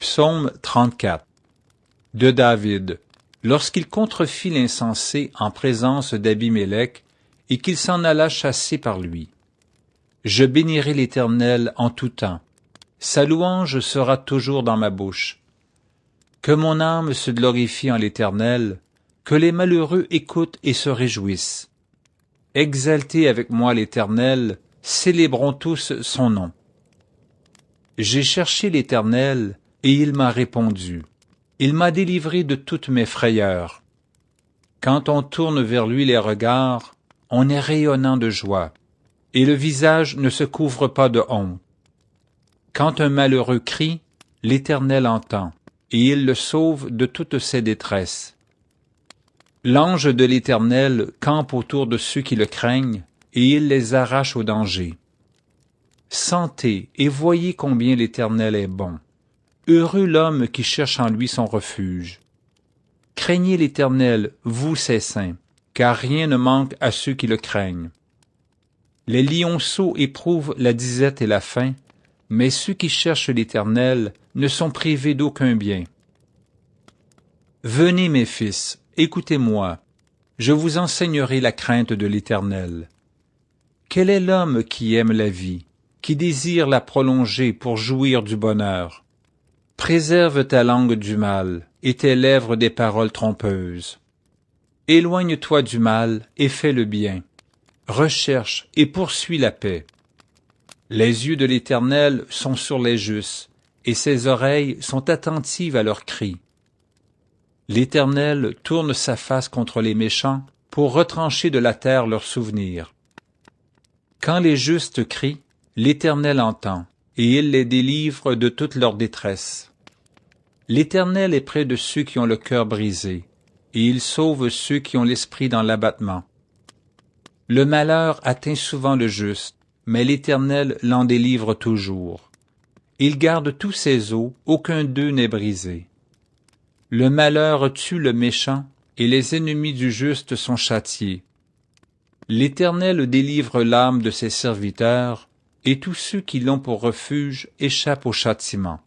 Psaume 34 de David, lorsqu'il contrefit l'insensé en présence d'Abimélec et qu'il s'en alla chasser par lui. Je bénirai l'Éternel en tout temps. Sa louange sera toujours dans ma bouche. Que mon âme se glorifie en l'Éternel, que les malheureux écoutent et se réjouissent. Exaltez avec moi l'Éternel, célébrons tous son nom. J'ai cherché l'Éternel, et il m'a répondu. Il m'a délivré de toutes mes frayeurs. Quand on tourne vers lui les regards, on est rayonnant de joie, et le visage ne se couvre pas de honte. Quand un malheureux crie, l'Éternel entend, et il le sauve de toutes ses détresses. L'ange de l'Éternel campe autour de ceux qui le craignent, et il les arrache au danger. Sentez et voyez combien l'Éternel est bon. Heureux l'homme qui cherche en lui son refuge. Craignez l'Éternel, vous ses saints, car rien ne manque à ceux qui le craignent. Les lionceaux éprouvent la disette et la faim, mais ceux qui cherchent l'Éternel ne sont privés d'aucun bien. Venez mes fils, écoutez-moi, je vous enseignerai la crainte de l'Éternel. Quel est l'homme qui aime la vie, qui désire la prolonger pour jouir du bonheur? Préserve ta langue du mal, et tes lèvres des paroles trompeuses. Éloigne-toi du mal et fais le bien. Recherche et poursuis la paix. Les yeux de l'Éternel sont sur les justes, et ses oreilles sont attentives à leurs cris. L'Éternel tourne sa face contre les méchants pour retrancher de la terre leurs souvenirs. Quand les justes crient, l'Éternel entend, et il les délivre de toute leur détresse. L'Éternel est près de ceux qui ont le cœur brisé, et il sauve ceux qui ont l'esprit dans l'abattement. Le malheur atteint souvent le juste, mais l'Éternel l'en délivre toujours. Il garde tous ses os, aucun d'eux n'est brisé. Le malheur tue le méchant, et les ennemis du juste sont châtiés. L'Éternel délivre l'âme de ses serviteurs, et tous ceux qui l'ont pour refuge échappent au châtiment.